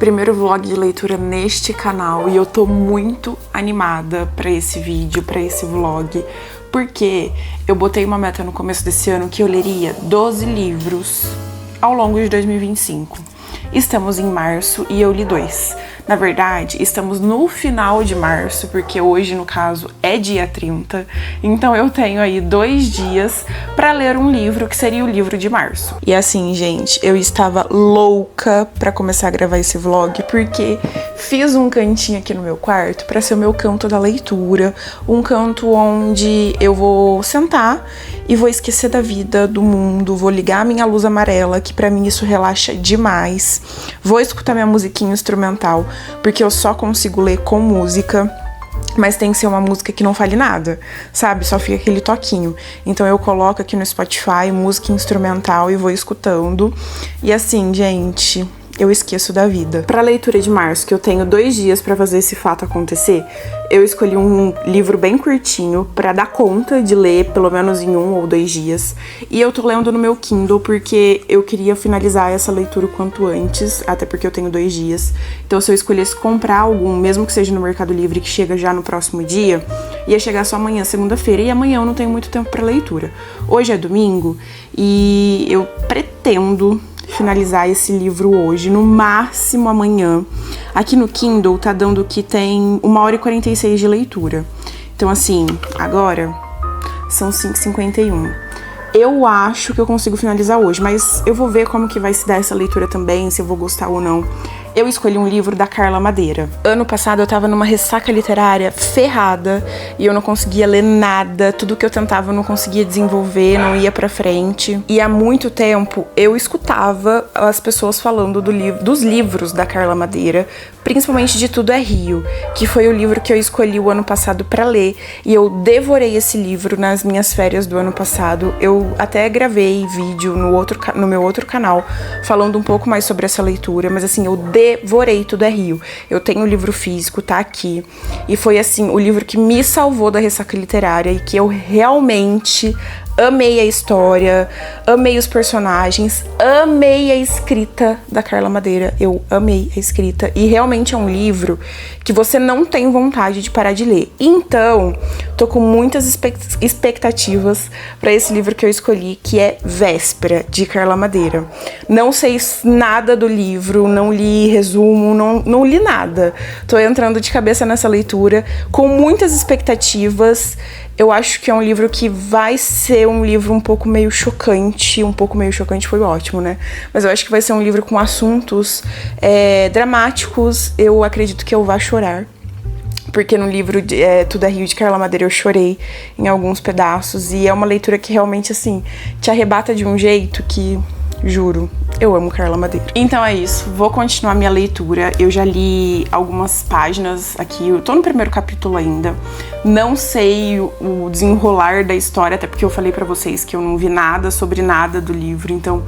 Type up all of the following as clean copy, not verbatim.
primeiro vlog de leitura neste canal e eu tô muito animada pra esse vídeo, pra esse vlog, porque eu botei uma meta no começo desse ano que eu leria 12 livros ao longo de 2025. Estamos em março e eu li 2. Na verdade, estamos no final de março, porque hoje, no caso, é dia 30. Então eu tenho aí 2 dias pra ler um livro, que seria o livro de março. E assim, gente, eu estava louca pra começar a gravar esse vlog, porque fiz um cantinho aqui no meu quarto pra ser o meu canto da leitura. Um canto onde eu vou sentar e vou esquecer da vida, do mundo, vou ligar a minha luz amarela, que pra mim isso relaxa demais. Vou escutar minha musiquinha instrumental, porque eu só consigo ler com música, mas tem que ser uma música que não fale nada, sabe? Só fica aquele toquinho. Então eu coloco aqui no Spotify música instrumental e vou escutando. E assim, gente, eu esqueço da vida. Pra leitura de março, que eu tenho 2 dias pra fazer esse fato acontecer, eu escolhi um livro bem curtinho pra dar conta de ler pelo menos em 1 ou 2 dias. E eu tô lendo no meu Kindle porque eu queria finalizar essa leitura o quanto antes, até porque eu tenho 2 dias. Então se eu escolhesse comprar algum, mesmo que seja no Mercado Livre, que chega já no próximo dia, ia chegar só amanhã, segunda-feira, e amanhã eu não tenho muito tempo pra leitura. Hoje é domingo e eu pretendo finalizar esse livro hoje, no máximo amanhã. Aqui no Kindle tá dando que tem 1h46 de leitura. Então assim, agora são 5h51. Eu acho que eu consigo finalizar hoje, mas eu vou ver como que vai se dar essa leitura também, se eu vou gostar ou não. Eu escolhi um livro da Carla Madeira. Ano passado eu tava numa ressaca literária ferrada e eu não conseguia ler nada. Tudo que eu tentava eu não conseguia desenvolver, não ia pra frente. E há muito tempo eu escutava as pessoas falando dos livros da Carla Madeira, principalmente de Tudo é Rio, que foi o livro que eu escolhi o ano passado pra ler. E eu devorei esse livro nas minhas férias do ano passado. Eu até gravei vídeo no meu outro canal falando um pouco mais sobre essa leitura, mas assim, eu devorei Tudo é Rio. Eu tenho o livro físico, tá aqui. E foi assim, o livro que me salvou da ressaca literária e que eu realmente amei a história, amei os personagens, amei a escrita da Carla Madeira. Eu amei a escrita. E realmente é um livro que você não tem vontade de parar de ler. Então, tô com muitas expectativas para esse livro que eu escolhi, que é Véspera, de Carla Madeira. Não sei nada do livro, não li resumo, não li nada. Tô entrando de cabeça nessa leitura com muitas expectativas. Eu acho que é um livro que vai ser um livro um pouco meio chocante foi ótimo, né? Mas eu acho que vai ser um livro com assuntos dramáticos. Eu acredito que eu vá chorar, porque no livro Tudo é Rio, de Carla Madeira, eu chorei em alguns pedaços. E é uma leitura que realmente, assim, te arrebata de um jeito que, juro, eu amo Carla Madeira. Então é isso, vou continuar minha leitura. Eu já li algumas páginas aqui, eu tô no primeiro capítulo ainda. Não sei o desenrolar da história, até porque eu falei pra vocês que eu não vi nada sobre nada do livro, então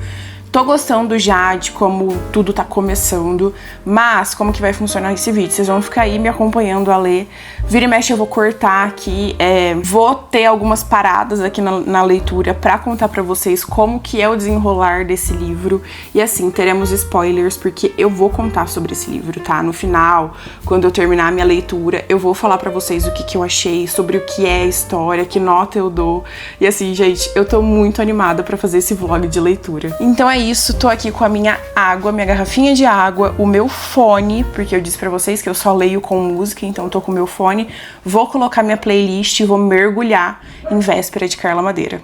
tô gostando já de como tudo tá começando, mas como que vai funcionar esse vídeo? Vocês vão ficar aí me acompanhando a ler. Vira e mexe eu vou cortar aqui, vou ter algumas paradas aqui na leitura pra contar pra vocês como que é o desenrolar desse livro. E assim, teremos spoilers, porque eu vou contar sobre esse livro, tá? No final, quando eu terminar a minha leitura, eu vou falar pra vocês o que eu achei, sobre o que é a história, que nota eu dou. E assim, gente, eu tô muito animada pra fazer esse vlog de leitura. Então é isso, tô aqui com a minha água, minha garrafinha de água, o meu fone, porque eu disse pra vocês que eu só leio com música, então tô com o meu fone. Vou colocar minha playlist e vou mergulhar em Véspera, de Carla Madeira.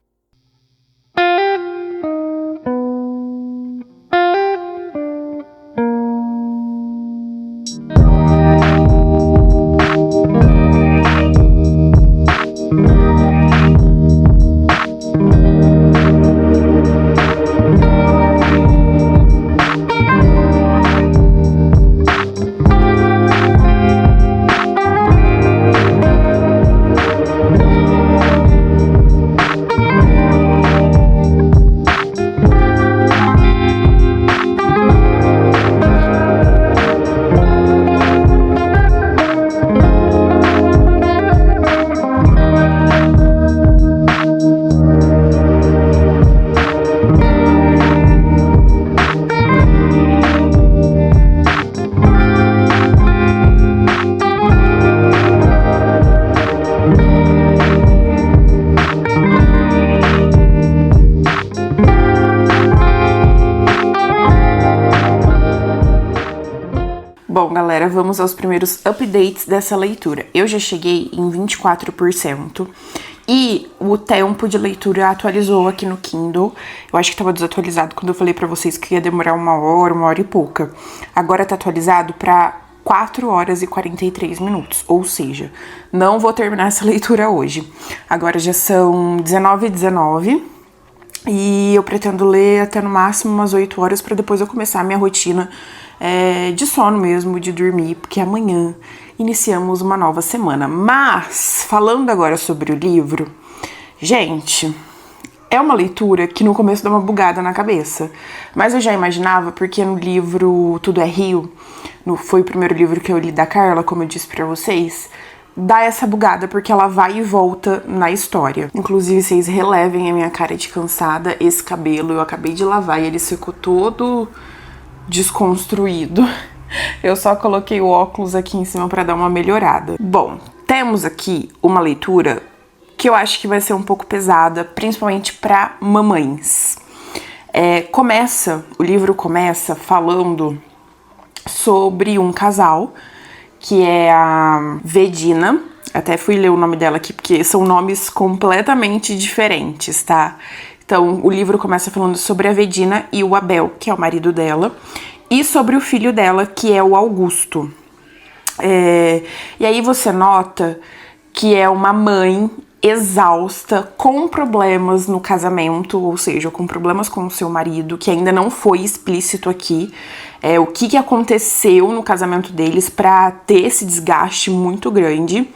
galera, vamos aos primeiros updates dessa leitura. Eu já cheguei em 24% e o tempo de leitura atualizou aqui no Kindle. Eu acho que estava desatualizado quando eu falei pra vocês que ia demorar 1 hora e pouca. Agora tá atualizado pra 4 horas e 43 minutos, ou seja, não vou terminar essa leitura hoje. Agora já são 19h19 e eu pretendo ler até no máximo umas 8 horas pra depois eu começar a minha rotina de sono mesmo, de dormir, porque amanhã iniciamos uma nova semana. Mas, falando agora sobre o livro, gente, é uma leitura que no começo dá uma bugada na cabeça, mas eu já imaginava, porque no livro Tudo é Rio, foi o primeiro livro que eu li da Carla, como eu disse pra vocês, dá essa bugada, porque ela vai e volta na história. Inclusive, vocês relevem a minha cara de cansada, esse cabelo eu acabei de lavar e ele secou todo desconstruído. Eu só coloquei o óculos aqui em cima pra dar uma melhorada. Bom, temos aqui uma leitura que eu acho que vai ser um pouco pesada, principalmente pra mamães. O livro começa falando sobre um casal, que é a Vedina. Até fui ler o nome dela aqui, porque são nomes completamente diferentes, tá? Então, o livro começa falando sobre a Vedina e o Abel, que é o marido dela, e sobre o filho dela, que é o Augusto. E aí você nota que é uma mãe exausta, com problemas no casamento, ou seja, com problemas com o seu marido, que ainda não foi explícito aqui, o que aconteceu no casamento deles pra ter esse desgaste muito grande.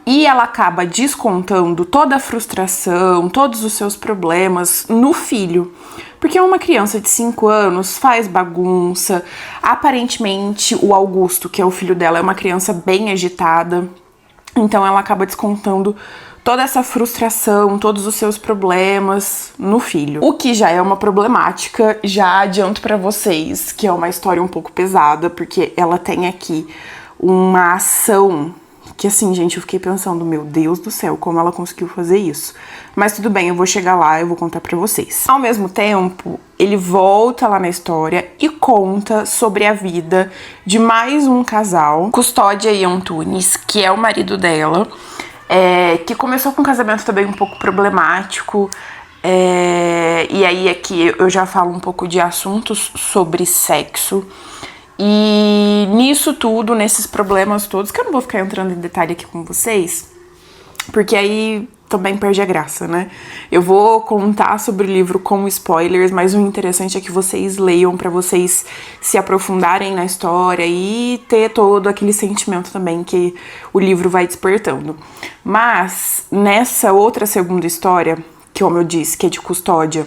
E ela acaba descontando toda a frustração, todos os seus problemas no filho. Porque uma criança de 5 anos faz bagunça. Aparentemente, o Augusto, que é o filho dela, é uma criança bem agitada. Então ela acaba descontando toda essa frustração, todos os seus problemas no filho. O que já é uma problemática, já adianto pra vocês que é uma história um pouco pesada, porque ela tem aqui uma ação que, assim, gente, eu fiquei pensando, meu Deus do céu, como ela conseguiu fazer isso. Mas tudo bem, eu vou chegar lá, eu vou contar pra vocês. Ao mesmo tempo, ele volta lá na história e conta sobre a vida de mais um casal, Custódia e Antunes, que é o marido dela, que começou com um casamento também um pouco problemático. E aí aqui eu já falo um pouco de assuntos sobre sexo. E nisso tudo, nesses problemas todos, que eu não vou ficar entrando em detalhe aqui com vocês, porque aí também perde a graça, né? Eu vou contar sobre o livro com spoilers, mas o interessante é que vocês leiam pra vocês se aprofundarem na história e ter todo aquele sentimento também que o livro vai despertando. Mas nessa outra segunda história, que como eu disse, que é de Custódia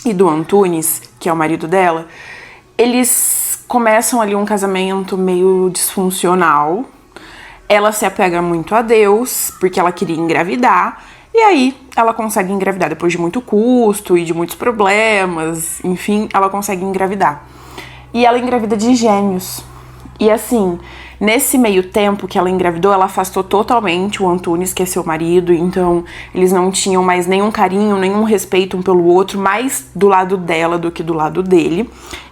e do Antunes, que é o marido dela, eles começam ali um casamento meio disfuncional. Ela se apega muito a Deus, porque ela queria engravidar, e aí ela consegue engravidar depois de muito custo e de muitos problemas, enfim, ela consegue engravidar. E ela engravida de gêmeos. E assim, nesse meio tempo que ela engravidou, ela afastou totalmente o Antunes, que é seu marido, então eles não tinham mais nenhum carinho, nenhum respeito um pelo outro, mais do lado dela do que do lado dele.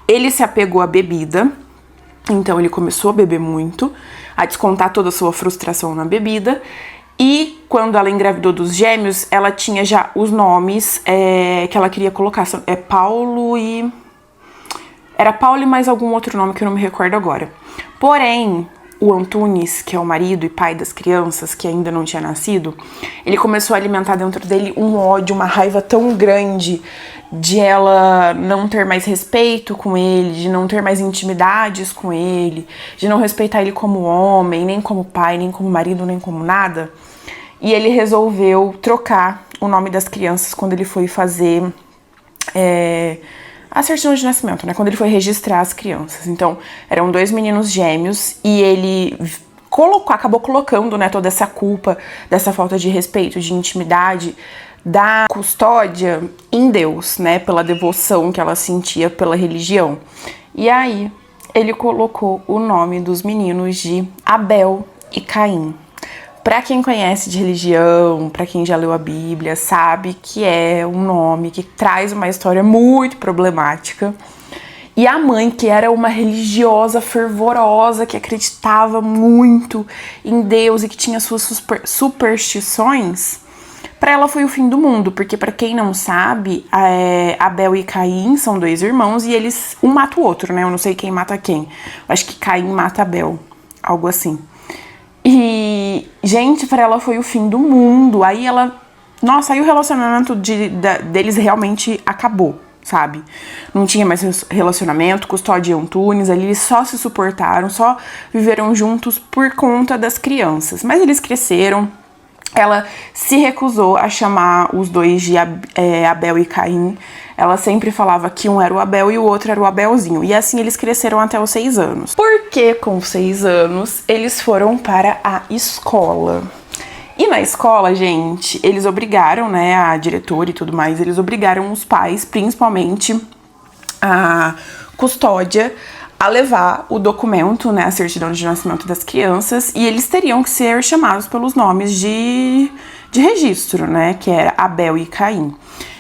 Ele se apegou à bebida, então ele começou a beber muito, a descontar toda a sua frustração na bebida. E quando ela engravidou dos gêmeos, ela tinha já os nomes que ela queria colocar. Paulo e... Era Paulo e mais algum outro nome que eu não me recordo agora. Porém, o Antunes, que é o marido e pai das crianças, que ainda não tinha nascido, ele começou a alimentar dentro dele um ódio, uma raiva tão grande de ela não ter mais respeito com ele, de não ter mais intimidades com ele, de não respeitar ele como homem, nem como pai, nem como marido, nem como nada. E ele resolveu trocar o nome das crianças quando ele foi fazer a certidão de nascimento, né? Quando ele foi registrar as crianças. Então, eram 2 meninos gêmeos e ele acabou colocando, né, toda essa culpa dessa falta de respeito, de intimidade da Custódia em Deus, né, pela devoção que ela sentia pela religião. E aí, ele colocou o nome dos meninos de Abel e Caim. Pra quem conhece de religião, pra quem já leu a Bíblia, sabe que é um nome que traz uma história muito problemática. E a mãe, que era uma religiosa fervorosa, que acreditava muito em Deus e que tinha suas superstições, para ela foi o fim do mundo, porque para quem não sabe, Abel e Caim são 2 irmãos e eles, um mata o outro, né? Eu não sei quem mata quem. Eu acho que Caim mata Abel, algo assim. E, gente, para ela foi o fim do mundo. Aí ela, nossa, aí o relacionamento deles realmente acabou, sabe? Não tinha mais relacionamento, Custódia e Antunes, ali eles só se suportaram, só viveram juntos por conta das crianças. Mas eles cresceram. Ela se recusou a chamar os dois de Abel e Caim. Ela sempre falava que um era o Abel e o outro era o Abelzinho. E assim eles cresceram até os 6 anos. Porque com 6 anos eles foram para a escola. E na escola, gente, eles obrigaram, né, a diretora e tudo mais, eles obrigaram os pais, principalmente a Custódia, a levar o documento, né, a certidão de nascimento das crianças, e eles teriam que ser chamados pelos nomes de registro, né, que era Abel e Caim.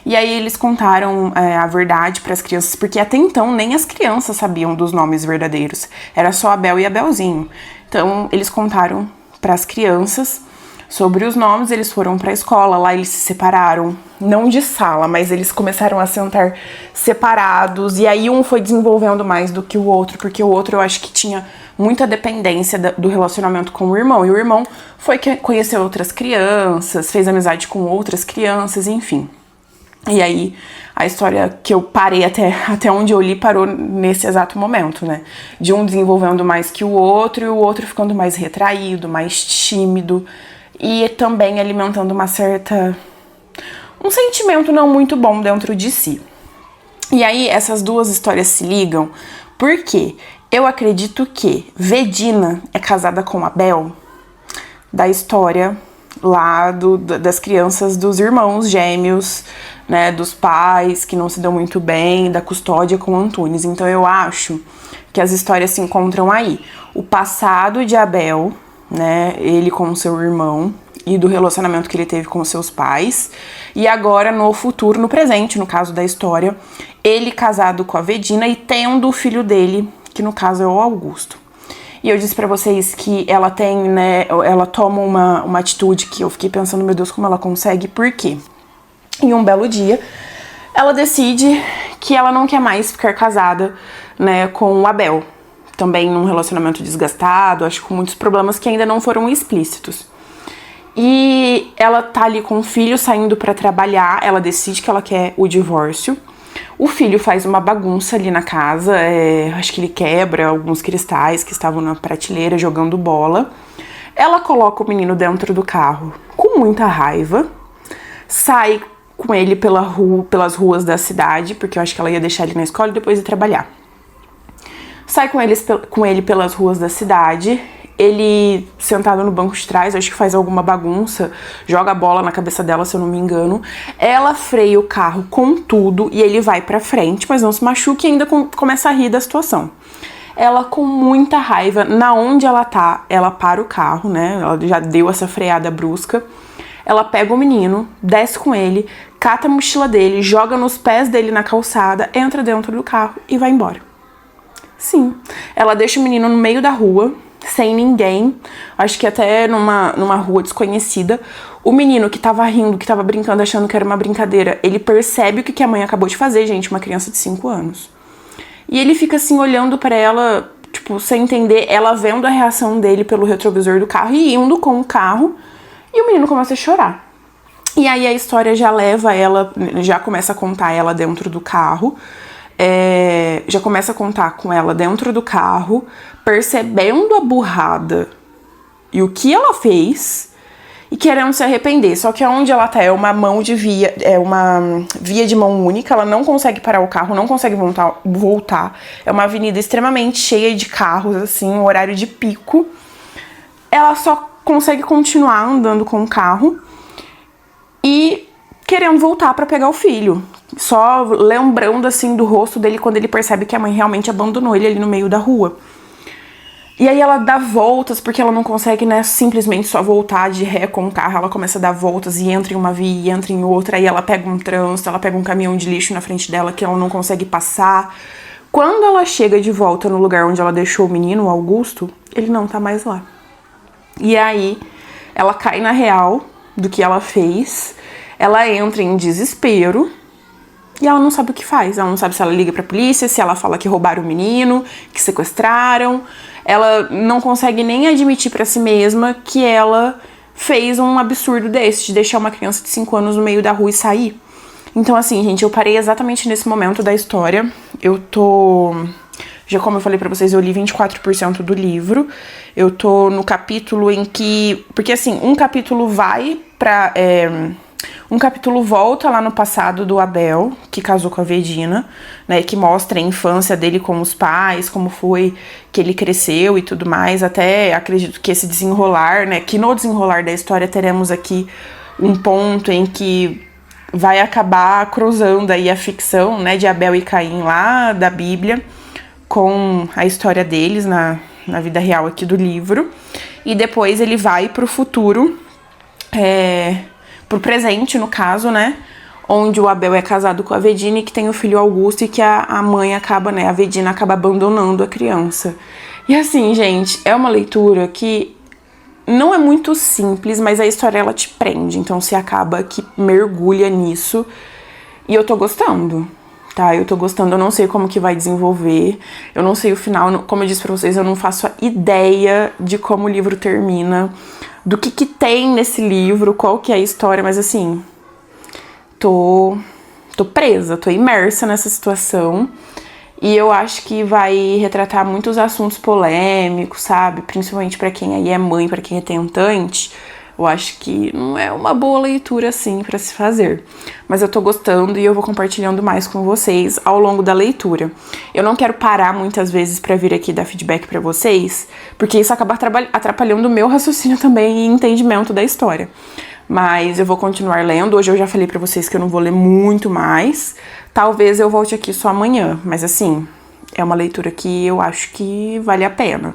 E aí eles contaram a verdade para as crianças, porque até então nem as crianças sabiam dos nomes verdadeiros, era só Abel e Abelzinho. Então eles contaram para as crianças sobre os nomes, eles foram para a escola, lá eles se separaram, não de sala, mas eles começaram a sentar separados, e aí um foi desenvolvendo mais do que o outro, porque o outro eu acho que tinha muita dependência do relacionamento com o irmão, e o irmão foi conhecer outras crianças, fez amizade com outras crianças, enfim. E aí a história que eu parei até onde eu li parou nesse exato momento, né? De um desenvolvendo mais que o outro, e o outro ficando mais retraído, mais tímido, e também alimentando um sentimento não muito bom dentro de si. E aí essas duas histórias se ligam porque eu acredito que Vedina é casada com Abel, da história lá das crianças dos irmãos gêmeos, né, dos pais que não se dão muito bem, da Custódia com Antunes. Então eu acho que as histórias se encontram aí. O passado de Abel, né, ele com o seu irmão, e do relacionamento que ele teve com os seus pais, e agora no futuro, no presente, no caso da história, ele casado com a Vedina e tendo o filho dele, que no caso é o Augusto. E eu disse pra vocês que ela tem, né, ela toma uma atitude que eu fiquei pensando, meu Deus, como ela consegue, por quê? Em um belo dia, ela decide que ela não quer mais ficar casada, né, com o Abel. Também num relacionamento desgastado, acho que com muitos problemas que ainda não foram explícitos. E ela tá ali com o filho saindo pra trabalhar, ela decide que ela quer o divórcio. O filho faz uma bagunça ali na casa, acho que ele quebra alguns cristais que estavam na prateleira jogando bola. Ela coloca o menino dentro do carro com muita raiva, sai com ele pelas ruas da cidade, porque eu acho que ela ia deixar ele na escola e depois ir trabalhar. Sai com ele pelas ruas da cidade, ele sentado no banco de trás, acho que faz alguma bagunça, joga a bola na cabeça dela, se eu não me engano. Ela freia o carro com tudo e ele vai pra frente, mas não se machuca e ainda começa a rir da situação. Ela, com muita raiva, na onde ela tá, ela para o carro, né? Ela já deu essa freada brusca. Ela pega o menino, desce com ele, cata a mochila dele, joga nos pés dele na calçada, entra dentro do carro e vai embora. Sim, ela deixa o menino no meio da rua, sem ninguém, acho que até numa rua desconhecida. O menino que tava rindo, que tava brincando, achando que era uma brincadeira, ele percebe o que a mãe acabou de fazer, gente, uma criança de 5 anos. E ele fica assim, olhando pra ela, tipo, sem entender, ela vendo a reação dele pelo retrovisor do carro e indo com o carro, e o menino começa a chorar. E aí a história já leva ela, já começa a contar ela dentro do carro, já começa a contar com ela dentro do carro, percebendo a burrada e o que ela fez e querendo se arrepender. Só que onde ela tá é uma via de mão única, ela não consegue parar o carro, não consegue voltar. É uma avenida extremamente cheia de carros, assim, um horário de pico. Ela só consegue continuar andando com o carro e querendo voltar pra pegar o filho. Só lembrando, assim, do rosto dele quando ele percebe que a mãe realmente abandonou ele ali no meio da rua. E aí ela dá voltas, porque ela não consegue, né, simplesmente só voltar de ré com o carro. Ela começa a dar voltas e entra em uma via e entra em outra. Aí ela pega um trânsito, ela pega um caminhão de lixo na frente dela que ela não consegue passar. Quando ela chega de volta no lugar onde ela deixou o menino, o Augusto, ele não tá mais lá. E aí, ela cai na real do que ela fez, ela entra em desespero e ela não sabe o que faz. Ela não sabe se ela liga pra polícia, se ela fala que roubaram o menino, que sequestraram. Ela não consegue nem admitir pra si mesma que ela fez um absurdo desse, de deixar uma criança de 5 anos no meio da rua e sair. Então, assim, gente, eu parei exatamente nesse momento da história. Já como eu falei pra vocês, eu li 24% do livro. Eu tô no capítulo em que... Porque, assim, um capítulo vai pra... um capítulo volta lá no passado do Abel, que casou com a Vedina, né? Que mostra a infância dele com os pais, como foi que ele cresceu e tudo mais. Até acredito que esse desenrolar, né? Que no desenrolar da história teremos aqui um ponto em que vai acabar cruzando aí a ficção, né? De Abel e Caim lá da Bíblia com a história deles na vida real aqui do livro. E depois ele vai pro futuro, pro presente, no caso, né? Onde o Abel é casado com a Vedina e que tem o filho Augusto e que a mãe acaba, né? A Vedina acaba abandonando a criança. E assim, gente, é uma leitura que não é muito simples, mas a história ela te prende. Então você acaba que mergulha nisso. E eu tô gostando, tá? Eu tô gostando, eu não sei como que vai desenvolver. Eu não sei o final, como eu disse pra vocês, eu não faço a ideia de como o livro termina, do que tem nesse livro, qual que é a história, mas assim, tô presa, tô imersa nessa situação. E eu acho que vai retratar muitos assuntos polêmicos, sabe? Principalmente pra quem aí é mãe, pra quem é tentante. Eu acho que não é uma boa leitura, assim, pra se fazer. Mas eu tô gostando e eu vou compartilhando mais com vocês ao longo da leitura. Eu não quero parar muitas vezes pra vir aqui dar feedback pra vocês, porque isso acaba atrapalhando o meu raciocínio também e entendimento da história. Mas eu vou continuar lendo. Hoje eu já falei pra vocês que eu não vou ler muito mais. Talvez eu volte aqui só amanhã. Mas assim, é uma leitura que eu acho que vale a pena.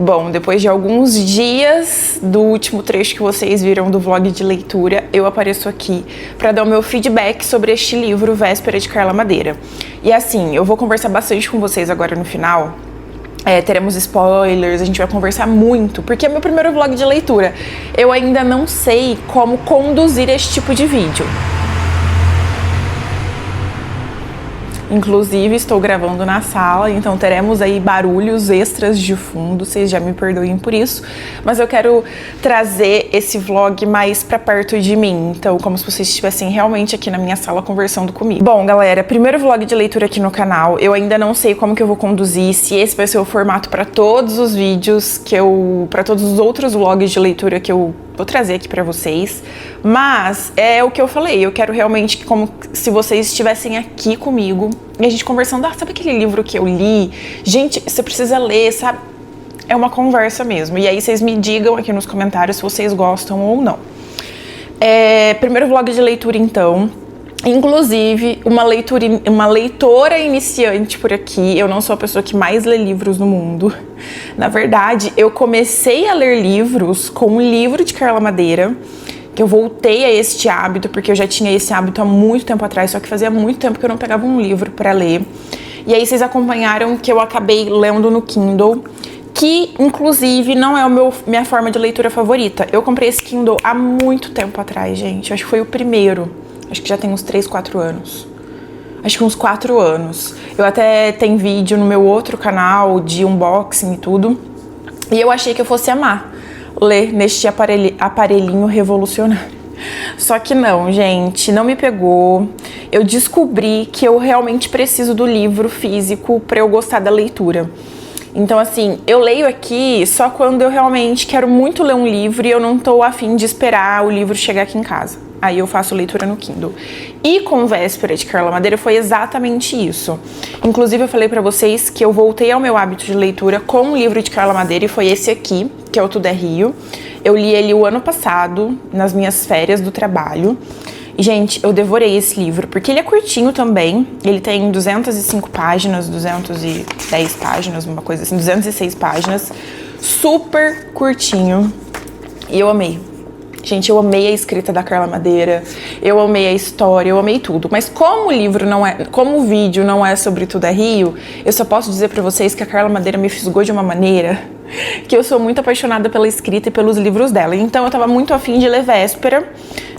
Bom, depois de alguns dias do último trecho que vocês viram do vlog de leitura, eu apareço aqui para dar o meu feedback sobre este livro, Véspera, de Carla Madeira. E assim, eu vou conversar bastante com vocês agora no final. Teremos spoilers, a gente vai conversar muito, porque é meu primeiro vlog de leitura. Eu ainda não sei como conduzir este tipo de vídeo. Inclusive, estou gravando na sala, então teremos aí barulhos extras de fundo, vocês já me perdoem por isso. Mas eu quero trazer esse vlog mais pra perto de mim, então como se vocês estivessem realmente aqui na minha sala conversando comigo. Bom, galera, primeiro vlog de leitura aqui no canal. Eu ainda não sei como que eu vou conduzir, se esse vai ser o formato pra todos os vídeos pra todos os outros vlogs de leitura que eu vou trazer aqui pra vocês, mas é o que eu falei, eu quero realmente como se vocês estivessem aqui comigo e a gente conversando, sabe aquele livro que eu li? Gente, você precisa ler, sabe? É uma conversa mesmo, e aí vocês me digam aqui nos comentários se vocês gostam ou não. Primeiro vlog de leitura então. Inclusive, uma leitora iniciante por aqui. Eu não sou a pessoa que mais lê livros no mundo. Na verdade, eu comecei a ler livros com um livro de Carla Madeira, que eu voltei a este hábito, porque eu já tinha esse hábito há muito tempo atrás, só que fazia muito tempo que eu não pegava um livro para ler. E aí vocês acompanharam que eu acabei lendo no Kindle, que inclusive não é minha forma de leitura favorita. Eu comprei esse Kindle há muito tempo atrás, gente. Acho que foi o primeiro. Acho que já tem uns 3, 4 anos. Acho que uns 4 anos. Eu até tenho vídeo no meu outro canal de unboxing e tudo. E eu achei que eu fosse amar ler neste aparelhinho revolucionário. Só que não, gente, não me pegou. Eu descobri que eu realmente preciso do livro físico para eu gostar da leitura. Então, assim, eu leio aqui só quando eu realmente quero muito ler um livro e eu não tô afim de esperar o livro chegar aqui em casa. Aí eu faço leitura no Kindle. E com Véspera, de Carla Madeira, foi exatamente isso. Inclusive, eu falei pra vocês que eu voltei ao meu hábito de leitura com um livro de Carla Madeira, e foi esse aqui, que é o Tudo é Rio. Eu li ele o ano passado, nas minhas férias do trabalho. E, gente, eu devorei esse livro, porque ele é curtinho também. Ele tem 205 páginas, 210 páginas, uma coisa assim, 206 páginas. Super curtinho. E eu amei. Gente, eu amei a escrita da Carla Madeira, eu amei a história, eu amei tudo. Mas como o vídeo não é sobre Tudo é Rio, eu só posso dizer pra vocês que a Carla Madeira me fisgou de uma maneira que eu sou muito apaixonada pela escrita e pelos livros dela. Então eu tava muito afim de ler Véspera,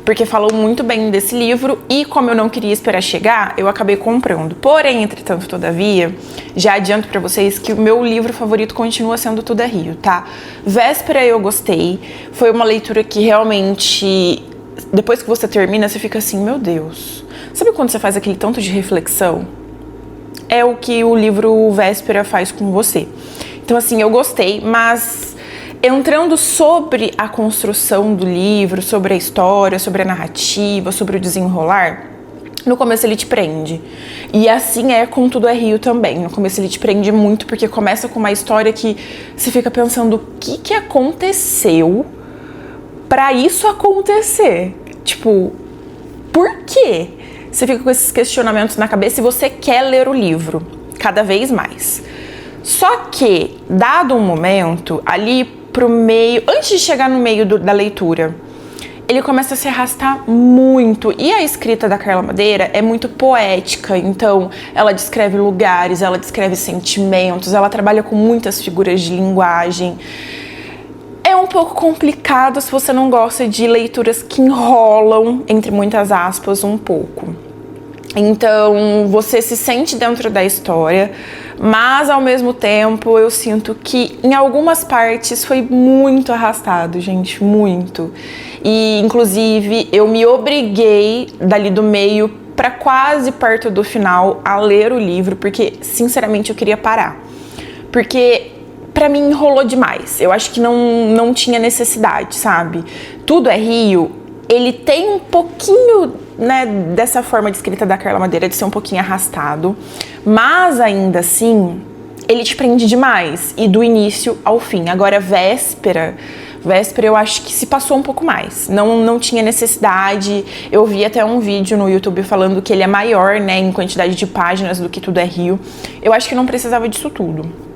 porque falou muito bem desse livro, e como eu não queria esperar chegar, eu acabei comprando. Porém, entretanto, todavia, já adianto pra vocês que o meu livro favorito continua sendo Tudo é Rio, tá? Véspera eu gostei, foi uma leitura que realmente, depois que você termina, você fica assim, meu Deus. Sabe quando você faz aquele tanto de reflexão? É o que o livro Véspera faz com você. Então, assim, eu gostei, mas entrando sobre a construção do livro, sobre a história, sobre a narrativa, sobre o desenrolar, no começo ele te prende. E assim é com Tudo é Rio também. No começo ele te prende muito, porque começa com uma história que você fica pensando o que aconteceu pra isso acontecer. Tipo, por quê? Você fica com esses questionamentos na cabeça e você quer ler o livro cada vez mais. Só que, dado um momento, ali pro meio, antes de chegar no meio da leitura, ele começa a se arrastar muito. E a escrita da Carla Madeira é muito poética, então ela descreve lugares, ela descreve sentimentos, ela trabalha com muitas figuras de linguagem. É um pouco complicado se você não gosta de leituras que enrolam, entre muitas aspas, um pouco. Então, você se sente dentro da história, mas ao mesmo tempo eu sinto que em algumas partes foi muito arrastado, gente, muito. E inclusive eu me obriguei dali do meio para quase perto do final a ler o livro, porque sinceramente eu queria parar. Porque pra mim enrolou demais. Eu acho que não tinha necessidade, sabe? Tudo é Rio, ele tem um pouquinho, né, dessa forma de escrita da Carla Madeira, de ser um pouquinho arrastado, mas ainda assim, ele te prende demais, e do início ao fim. Agora, Véspera eu acho que se passou um pouco mais, não tinha necessidade. Eu vi até um vídeo no YouTube falando que ele é maior, né, em quantidade de páginas do que Tudo é Rio. Eu acho que não precisava disso tudo.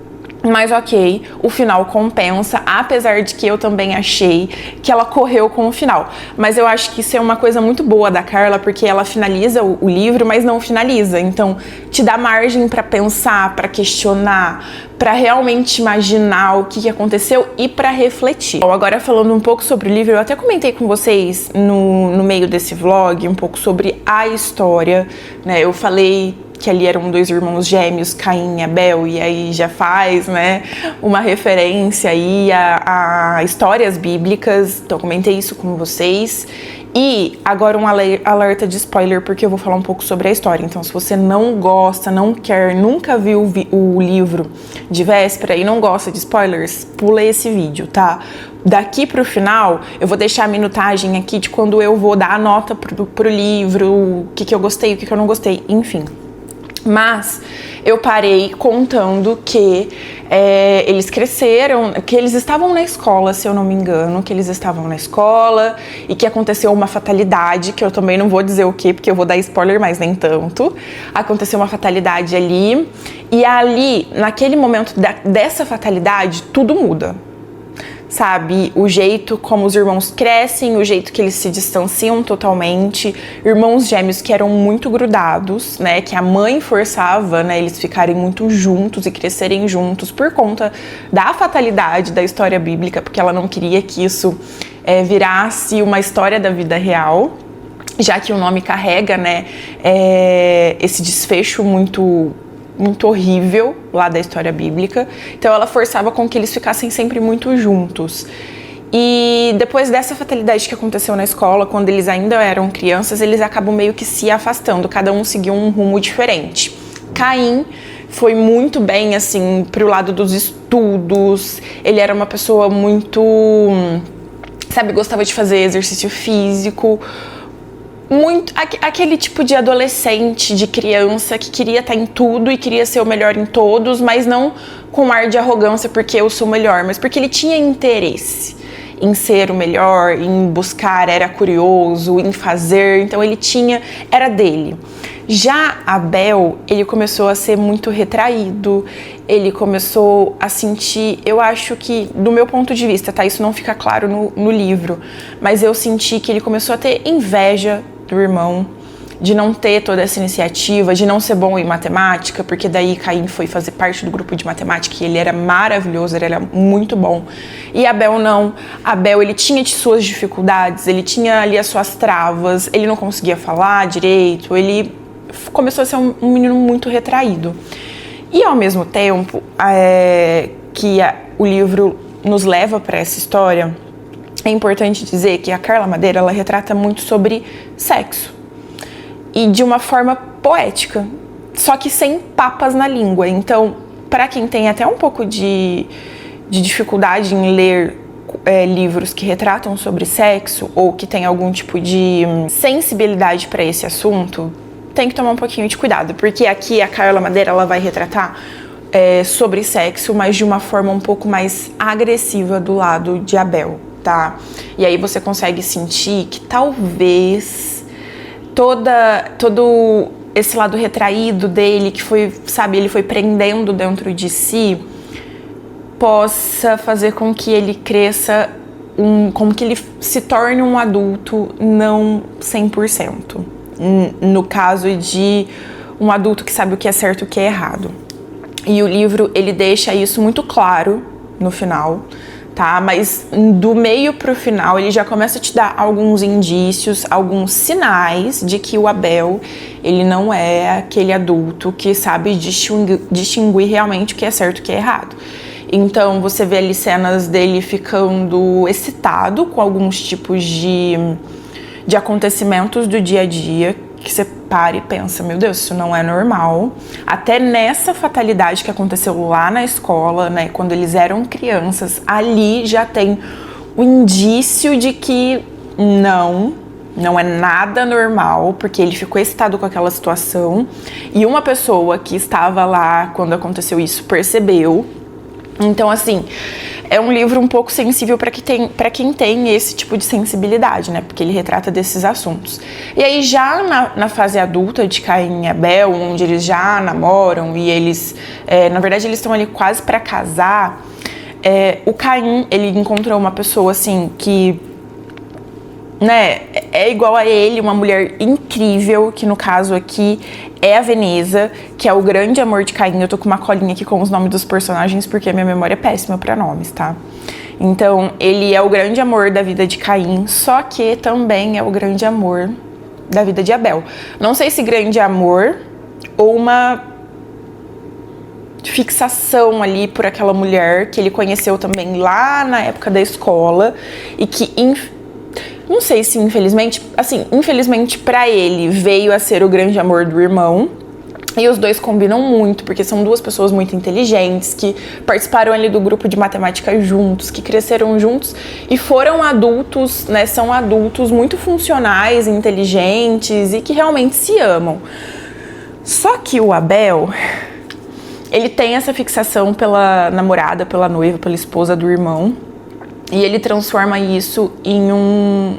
Mas ok, o final compensa, apesar de que eu também achei que ela correu com o final. Mas eu acho que isso é uma coisa muito boa da Carla, porque ela finaliza o livro, mas não finaliza. Então, te dá margem pra pensar, pra questionar, pra realmente imaginar o que aconteceu e pra refletir. Bom, agora falando um pouco sobre o livro, eu até comentei com vocês no meio desse vlog um pouco sobre a história, né? Eu falei que ali eram 2 irmãos gêmeos, Caim e Abel, e aí já faz, né, uma referência aí a histórias bíblicas. Então eu comentei isso com vocês. E agora um alerta de spoiler, porque eu vou falar um pouco sobre a história. Então se você não gosta, não quer, nunca viu o livro de véspera e não gosta de spoilers, pula esse vídeo, tá? Daqui pro final, eu vou deixar a minutagem aqui de quando eu vou dar a nota pro livro, o que eu gostei, o que eu não gostei, enfim. Mas eu parei contando que eles cresceram, que eles estavam na escola, se eu não me engano, que eles estavam na escola e que aconteceu uma fatalidade, que eu também não vou dizer o que, porque eu vou dar spoiler, mas nem tanto. Aconteceu uma fatalidade ali, e ali, naquele momento dessa fatalidade, tudo muda. Sabe, o jeito como os irmãos crescem, o jeito que eles se distanciam totalmente, irmãos gêmeos que eram muito grudados, né, que a mãe forçava, né, eles ficarem muito juntos e crescerem juntos por conta da fatalidade da história bíblica, porque ela não queria que isso virasse uma história da vida real, já que o nome carrega, né, esse desfecho muito horrível lá da história bíblica. Então ela forçava com que eles ficassem sempre muito juntos. E depois dessa fatalidade que aconteceu na escola, quando eles ainda eram crianças, eles acabam meio que se afastando, cada um seguiu um rumo diferente. Caim foi muito bem, assim, pro lado dos estudos, ele era uma pessoa muito, sabe, gostava de fazer exercício físico, muito aquele tipo de adolescente, de criança que queria estar em tudo e queria ser o melhor em todos, mas não com um ar de arrogância porque eu sou o melhor, mas porque ele tinha interesse em ser o melhor, em buscar, era curioso, em fazer, então ele era dele. Já Abel, ele começou a ser muito retraído, ele começou a sentir, eu acho que, do meu ponto de vista, tá? Isso não fica claro no livro, mas eu senti que ele começou a ter inveja do irmão, de não ter toda essa iniciativa, de não ser bom em matemática, porque daí Caim foi fazer parte do grupo de matemática e ele era maravilhoso, ele era muito bom. E Abel não. Abel, ele tinha suas dificuldades, ele tinha ali as suas travas, ele não conseguia falar direito, ele começou a ser um menino muito retraído. E ao mesmo tempo que o livro nos leva para essa história, é importante dizer que a Carla Madeira, ela retrata muito sobre sexo. E de uma forma poética, só que sem papas na língua. Então, para quem tem até um pouco de dificuldade em ler livros que retratam sobre sexo, ou que tem algum tipo de sensibilidade para esse assunto, tem que tomar um pouquinho de cuidado, porque aqui a Carla Madeira, ela vai retratar sobre sexo, mas de uma forma um pouco mais agressiva do lado de Abel, tá? E aí você consegue sentir que talvez todo esse lado retraído dele, que foi, sabe, ele foi prendendo dentro de si, possa fazer com que ele cresça, como que ele se torne um adulto não 100%. No caso de um adulto que sabe o que é certo e o que é errado. E o livro, ele deixa isso muito claro no final, tá? Mas do meio pro final, ele já começa a te dar alguns indícios, alguns sinais de que o Abel, ele não é aquele adulto que sabe distinguir realmente o que é certo e o que é errado. Então, você vê ali cenas dele ficando excitado com alguns tipos de acontecimentos do dia a dia, que você para e pensa, meu Deus, isso não é normal. Até nessa fatalidade que aconteceu lá na escola, né, quando eles eram crianças, ali já tem o indício de que não é nada normal, porque ele ficou excitado com aquela situação. E uma pessoa que estava lá quando aconteceu isso percebeu. Então, assim, é um livro um pouco sensível para quem tem esse tipo de sensibilidade, né? Porque ele retrata desses assuntos. E aí, já na fase adulta de Caim e Abel, onde eles já namoram e eles, na verdade, eles estão ali quase para casar, o Caim, ele encontrou uma pessoa, assim, que, né, é igual a ele, uma mulher incrível, que no caso aqui é a Veneza, que é o grande amor de Caim. Eu tô com uma colinha aqui com os nomes dos personagens, porque a minha memória é péssima pra nomes, tá? Então, ele é o grande amor da vida de Caim, só que também é o grande amor da vida de Abel. Não sei se grande amor ou uma fixação ali por aquela mulher que ele conheceu também lá na época da escola e que, não sei se infelizmente, assim, infelizmente pra ele veio a ser o grande amor do irmão. E os dois combinam muito, porque são duas pessoas muito inteligentes, que participaram ali do grupo de matemática juntos, que cresceram juntos e foram adultos, né? São adultos muito funcionais, inteligentes e que realmente se amam. Só que o Abel, ele tem essa fixação pela namorada, pela noiva, pela esposa do irmão. E ele transforma isso em um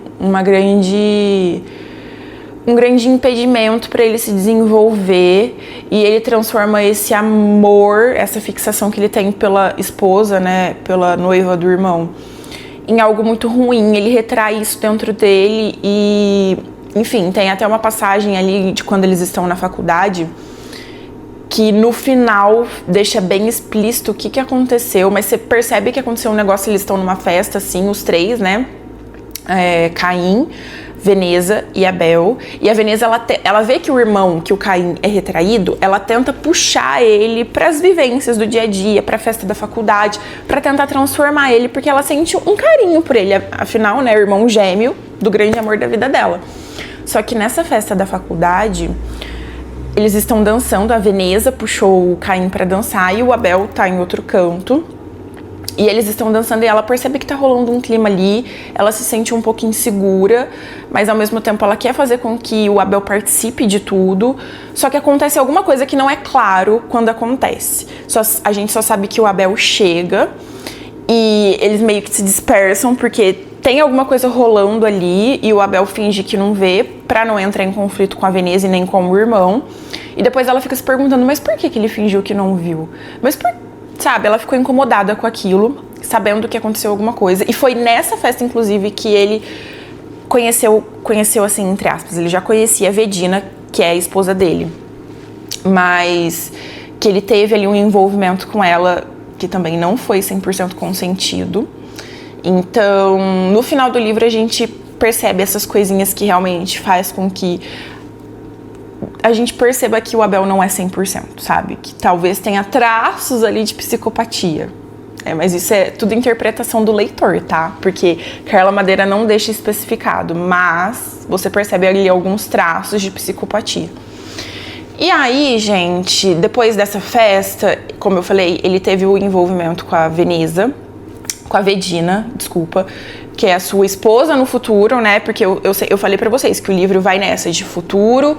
grande impedimento para ele se desenvolver. E ele transforma esse amor, essa fixação que ele tem pela esposa, né, pela noiva do irmão, em algo muito ruim. Ele retrai isso dentro dele e, enfim, tem até uma passagem ali de quando eles estão na faculdade, que no final deixa bem explícito o que aconteceu, mas você percebe que aconteceu um negócio, eles estão numa festa, assim, os três, né? Caim, Veneza e Abel. E a Veneza, ela vê que o irmão, que o Caim é retraído, ela tenta puxar ele para as vivências do dia a dia, para a festa da faculdade, para tentar transformar ele, porque ela sente um carinho por ele, afinal, né, o irmão gêmeo do grande amor da vida dela. Só que nessa festa da faculdade, eles estão dançando, a Veneza puxou o Caim pra dançar e o Abel tá em outro canto. E eles estão dançando e ela percebe que tá rolando um clima ali, ela se sente um pouco insegura, mas ao mesmo tempo ela quer fazer com que o Abel participe de tudo, só que acontece alguma coisa que não é claro quando acontece. A gente só sabe que o Abel chega e eles meio que se dispersam porque tem alguma coisa rolando ali e o Abel finge que não vê pra não entrar em conflito com a Veneza e nem com o irmão. E depois ela fica se perguntando, mas por que ele fingiu que não viu? Sabe, ela ficou incomodada com aquilo, sabendo que aconteceu alguma coisa. E foi nessa festa, inclusive, que ele conheceu assim, entre aspas, ele já conhecia a Vedina, que é a esposa dele. Mas que ele teve ali um envolvimento com ela que também não foi 100% consentido. Então, no final do livro, a gente percebe essas coisinhas que realmente faz com que a gente perceba que o Abel não é 100%, sabe? Que talvez tenha traços ali de psicopatia. Mas isso é tudo interpretação do leitor, tá? Porque Carla Madeira não deixa especificado, mas você percebe ali alguns traços de psicopatia. E aí, gente, depois dessa festa, como eu falei, ele teve o envolvimento com a Veneza, com a Vedina, desculpa, que é a sua esposa no futuro, né? Porque eu falei pra vocês que o livro vai nessa de futuro,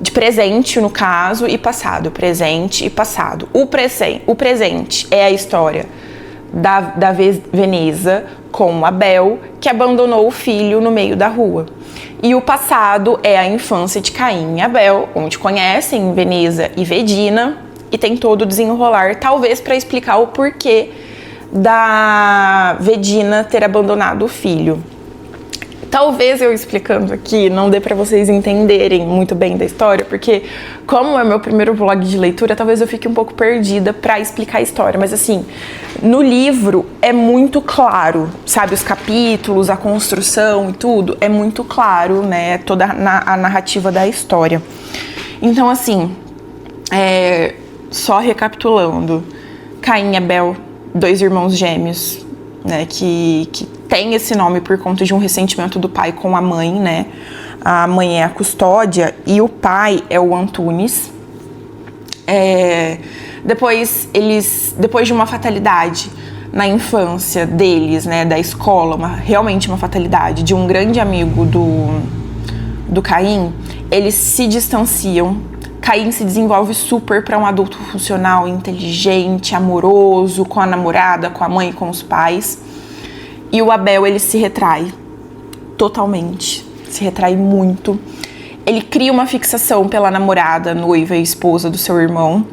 de presente, no caso, e passado. Presente e passado. O presente é a história da Veneza com Abel, que abandonou o filho no meio da rua. E o passado é a infância de Caim e Abel, onde conhecem Veneza e Vedina, e tem todo o desenrolar, talvez para explicar o porquê da Vedina ter abandonado o filho. Talvez eu explicando aqui não dê pra vocês entenderem muito bem da história, porque como é meu primeiro vlog de leitura, talvez eu fique um pouco perdida pra explicar a história. Mas assim, no livro é muito claro, sabe? Os capítulos, a construção e tudo, é muito claro, né? Toda a narrativa da história. Então assim, só recapitulando, Caim e Abel, dois irmãos gêmeos, né, que tem esse nome por conta de um ressentimento do pai com a mãe, né? A mãe é a Custódia e o pai é o Antunes. Depois de uma fatalidade na infância deles, né, da escola, realmente uma fatalidade de um grande amigo do Caim, eles se distanciam. Caim se desenvolve super para um adulto funcional, inteligente, amoroso, com a namorada, com a mãe e com os pais. E o Abel, ele se retrai totalmente, se retrai muito. Ele cria uma fixação pela namorada, noiva e esposa do seu irmão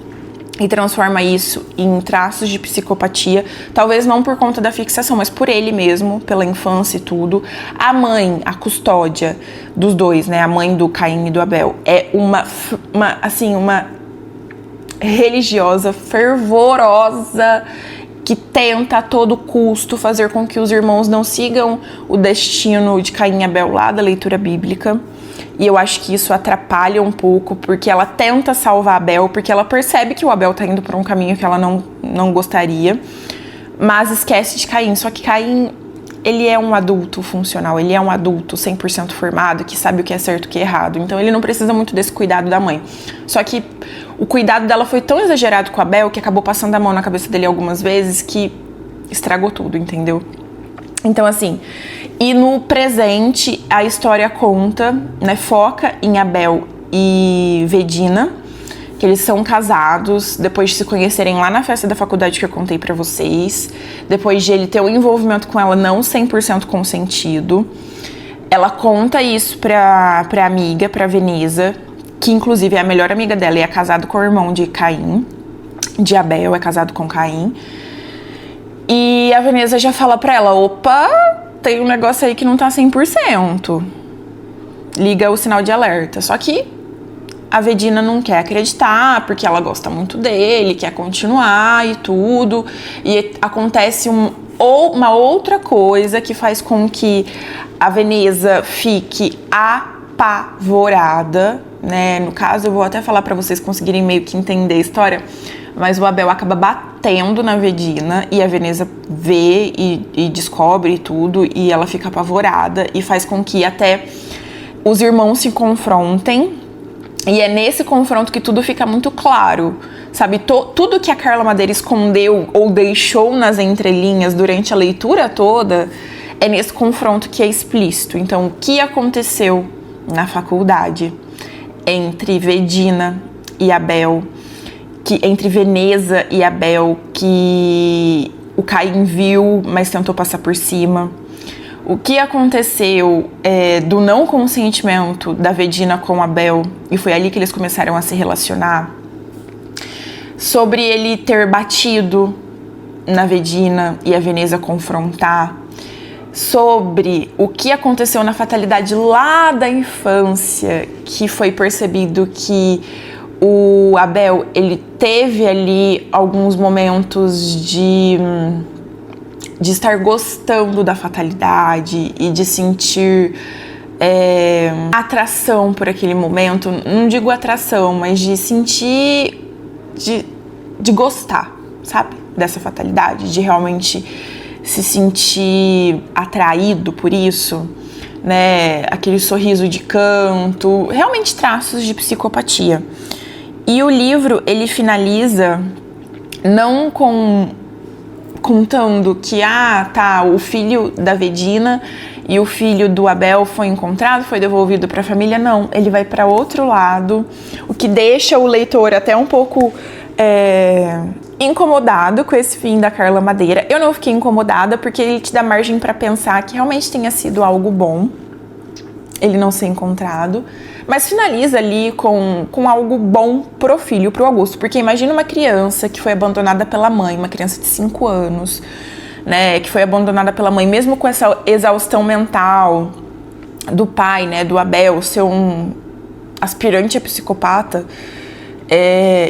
e transforma isso em traços de psicopatia, talvez não por conta da fixação, mas por ele mesmo, pela infância e tudo. A mãe, a custódia dos dois, né, a mãe do Caim e do Abel, é uma religiosa fervorosa que tenta a todo custo fazer com que os irmãos não sigam o destino de Caim e Abel lá da leitura bíblica. E eu acho que isso atrapalha um pouco, porque ela tenta salvar Abel, porque ela percebe que o Abel tá indo por um caminho que ela não gostaria, mas esquece de Caim. Só que Caim, ele é um adulto funcional, ele é um adulto 100% formado, que sabe o que é certo e o que é errado. Então ele não precisa muito desse cuidado da mãe. Só que o cuidado dela foi tão exagerado com o Abel, que acabou passando a mão na cabeça dele algumas vezes, que estragou tudo, entendeu? Então, assim, e no presente a história conta, né, foca em Abel e Vedina, que eles são casados depois de se conhecerem lá na festa da faculdade que eu contei pra vocês, depois de ele ter um envolvimento com ela não 100% consentido. Ela conta isso pra amiga, pra Veneza, que inclusive é a melhor amiga dela e é casado com o irmão de Caim, de Abel, é casado com Caim. E a Veneza já fala pra ela, opa, tem um negócio aí que não tá 100%. Liga o sinal de alerta. Só que a Vedina não quer acreditar, porque ela gosta muito dele, quer continuar e tudo. E acontece uma outra coisa que faz com que a Veneza fique apavorada, né? No caso, eu vou até falar pra vocês conseguirem meio que entender a história. Mas o Abel acaba batendo na Vedina e a Veneza vê e descobre tudo e ela fica apavorada e faz com que até os irmãos se confrontem. E é nesse confronto que tudo fica muito claro, sabe? Tudo que a Carla Madeira escondeu ou deixou nas entrelinhas durante a leitura toda é nesse confronto que é explícito. Então, o que aconteceu na faculdade entre Vedina e Abel, entre Veneza e Abel, que o Caim viu, mas tentou passar por cima. O que aconteceu do não consentimento da Vedina com Abel, e foi ali que eles começaram a se relacionar. Sobre ele ter batido na Vedina e a Veneza confrontar. Sobre o que aconteceu na fatalidade lá da infância, que foi percebido que o Abel, ele teve ali alguns momentos de estar gostando da fatalidade e de sentir atração por aquele momento. Não digo atração, mas de sentir, de gostar, sabe? Dessa fatalidade, de realmente se sentir atraído por isso, né? Aquele sorriso de canto, realmente traços de psicopatia. E o livro, ele finaliza não contando que, o filho da Vedina e o filho do Abel foi encontrado, foi devolvido para a família. Não, ele vai para outro lado, o que deixa o leitor até um pouco incomodado com esse fim da Carla Madeira. Eu não fiquei incomodada porque ele te dá margem para pensar que realmente tenha sido algo bom ele não ser encontrado, mas finaliza ali com algo bom pro filho, pro Augusto, porque imagina uma criança que foi abandonada pela mãe, uma criança de 5 anos, né, que foi abandonada pela mãe, mesmo com essa exaustão mental do pai, né, do Abel, ser um aspirante a psicopata.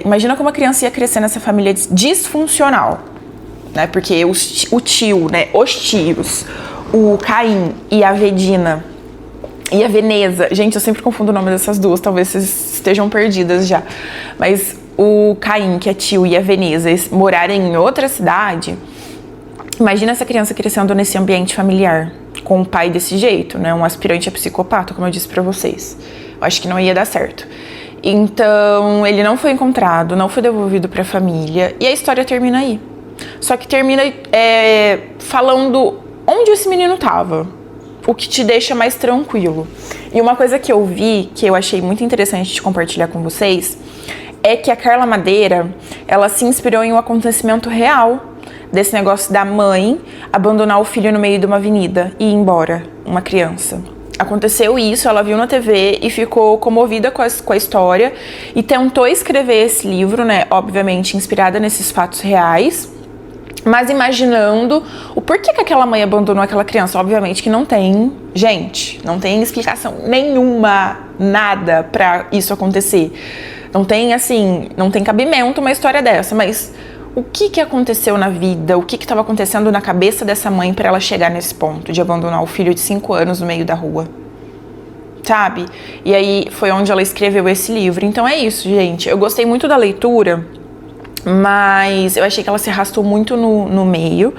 Imagina como a criança ia crescer nessa família disfuncional, né, porque o tio, né, os tios, o Caim e a Vedina e a Veneza, gente, eu sempre confundo o nome dessas duas, talvez vocês estejam perdidas já, mas o Caim, que é tio, e a Veneza morarem em outra cidade. Imagina essa criança crescendo nesse ambiente familiar, com um pai desse jeito, né, um aspirante a psicopata, como eu disse pra vocês. Eu acho que não ia dar certo. Então, ele não foi encontrado, não foi devolvido pra família, e a história termina aí. Só que termina falando onde esse menino tava. o que te deixa mais tranquilo. E uma coisa que eu vi, que eu achei muito interessante de compartilhar com vocês, é que a Carla Madeira, ela se inspirou em um acontecimento real, desse negócio da mãe abandonar o filho no meio de uma avenida e ir embora, uma criança. Aconteceu isso, ela viu na TV e ficou comovida com a história e tentou escrever esse livro, né, obviamente inspirada nesses fatos reais, mas imaginando o porquê que aquela mãe abandonou aquela criança. Obviamente que não tem, gente, não tem explicação nenhuma, nada pra isso acontecer. Não tem, assim, não tem cabimento uma história dessa, mas o que aconteceu na vida, o que estava acontecendo na cabeça dessa mãe para ela chegar nesse ponto de abandonar o filho de 5 anos no meio da rua, sabe? E aí foi onde ela escreveu esse livro. Então é isso, gente. Eu gostei muito da leitura, mas eu achei que ela se arrastou muito no meio.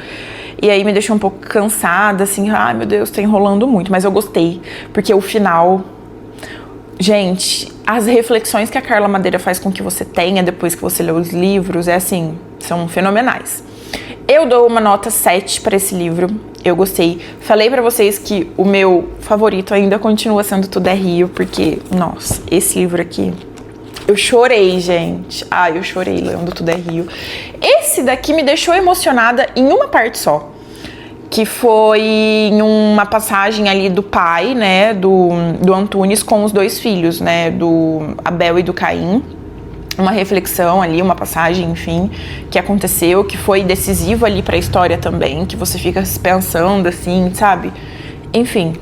E aí me deixou um pouco cansada, assim, ai meu Deus, tá enrolando muito. Mas eu gostei, porque o final... Gente, as reflexões que a Carla Madeira faz com que você tenha depois que você lê os livros, é assim, são fenomenais. Eu dou uma nota 7 para esse livro, eu gostei. Falei pra vocês que o meu favorito ainda continua sendo Tudo é Rio, porque, nossa, esse livro aqui, eu chorei, gente. Eu chorei lendo Tudo é Rio. Esse daqui me deixou emocionada em uma parte só, que foi em uma passagem ali do pai, né, do Antunes com os 2 filhos, né, do Abel e do Caim. Uma reflexão ali, uma passagem, enfim, que aconteceu, que foi decisivo ali pra história também, que você fica pensando assim, sabe? Enfim,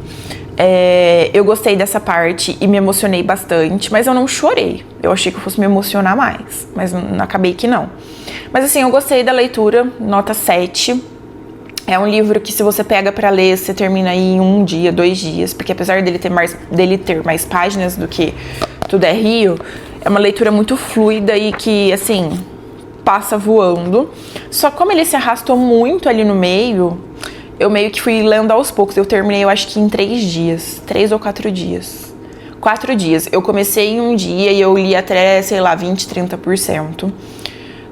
eu gostei dessa parte e me emocionei bastante, mas eu não chorei. Eu achei que eu fosse me emocionar mais, mas acabei que não. Mas assim, eu gostei da leitura, nota 7. É um livro que, se você pega pra ler, você termina aí em 1 dia, 2 dias, porque apesar dele ter mais páginas do que Tudo é Rio, é uma leitura muito fluida e que, assim, passa voando. Só como ele se arrastou muito ali no meio, eu meio que fui lendo aos poucos. Eu terminei, eu acho que em 3 dias, 3 ou 4 dias. 4 dias. Eu comecei em 1 dia e eu li até, sei lá, 20, 30%.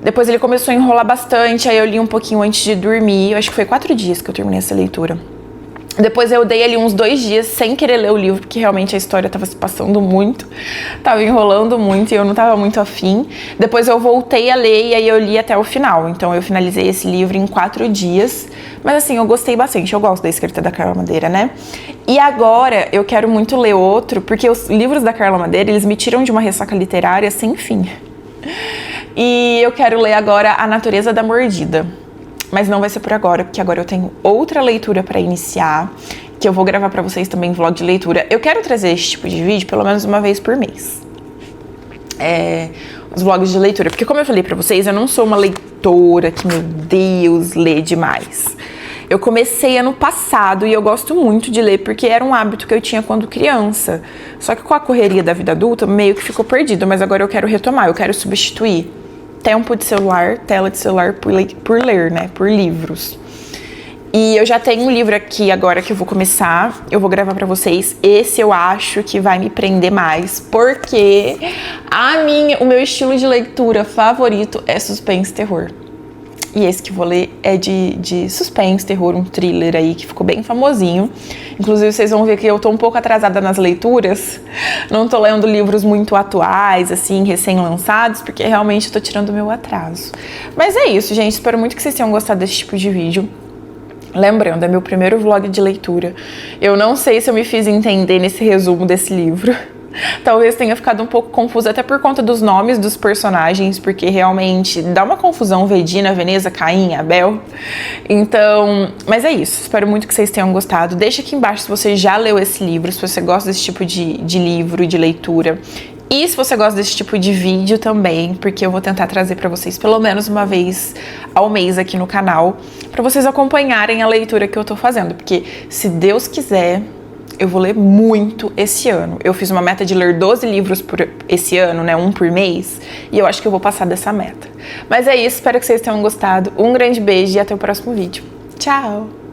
Depois ele começou a enrolar bastante, aí eu li um pouquinho antes de dormir. Eu acho que foi 4 dias que eu terminei essa leitura. Depois eu dei ali uns 2 dias sem querer ler o livro, porque realmente a história tava se passando muito, tava enrolando muito e eu não tava muito afim. Depois eu voltei a ler e aí eu li até o final. Então eu finalizei esse livro em 4 dias. Mas assim, eu gostei bastante, eu gosto da escrita da Carla Madeira, né? E agora eu quero muito ler outro, porque os livros da Carla Madeira, eles me tiram de uma ressaca literária sem fim. E eu quero ler agora A Natureza da Mordida. Mas não vai ser por agora, porque agora eu tenho outra leitura pra iniciar, que eu vou gravar pra vocês também, vlog de leitura. Eu quero trazer esse tipo de vídeo pelo menos uma vez por mês. Os vlogs de leitura. Porque como eu falei pra vocês, eu não sou uma leitora que, meu Deus, lê demais. Eu comecei ano passado e eu gosto muito de ler porque era um hábito que eu tinha quando criança. Só que com a correria da vida adulta, meio que ficou perdido. Mas agora eu quero retomar, eu quero substituir tempo de celular, tela de celular por ler, né? Por livros. E eu já tenho um livro aqui agora que eu vou começar. Eu vou gravar pra vocês. Esse eu acho que vai me prender mais, porque o meu estilo de leitura favorito é suspense e terror. E esse que eu vou ler é de suspense, terror, um thriller aí que ficou bem famosinho. Inclusive vocês vão ver que eu tô um pouco atrasada nas leituras. Não tô lendo livros muito atuais, assim, recém-lançados, porque realmente eu tô tirando o meu atraso. Mas é isso, gente. Espero muito que vocês tenham gostado desse tipo de vídeo. Lembrando, é meu primeiro vlog de leitura. Eu não sei se eu me fiz entender nesse resumo desse livro. Talvez tenha ficado um pouco confusa, até por conta dos nomes dos personagens, porque realmente dá uma confusão, Vedina, Veneza, Caim, Abel. Então, mas é isso, espero muito que vocês tenham gostado. Deixa aqui embaixo se você já leu esse livro, se você gosta desse tipo de livro, de leitura. E se você gosta desse tipo de vídeo também, porque eu vou tentar trazer pra vocês pelo menos uma vez ao mês aqui no canal, pra vocês acompanharem a leitura que eu tô fazendo, porque se Deus quiser, eu vou ler muito esse ano. Eu fiz uma meta de ler 12 livros por esse ano, né? 1 por mês. E eu acho que eu vou passar dessa meta. Mas é isso, espero que vocês tenham gostado. Um grande beijo e até o próximo vídeo. Tchau!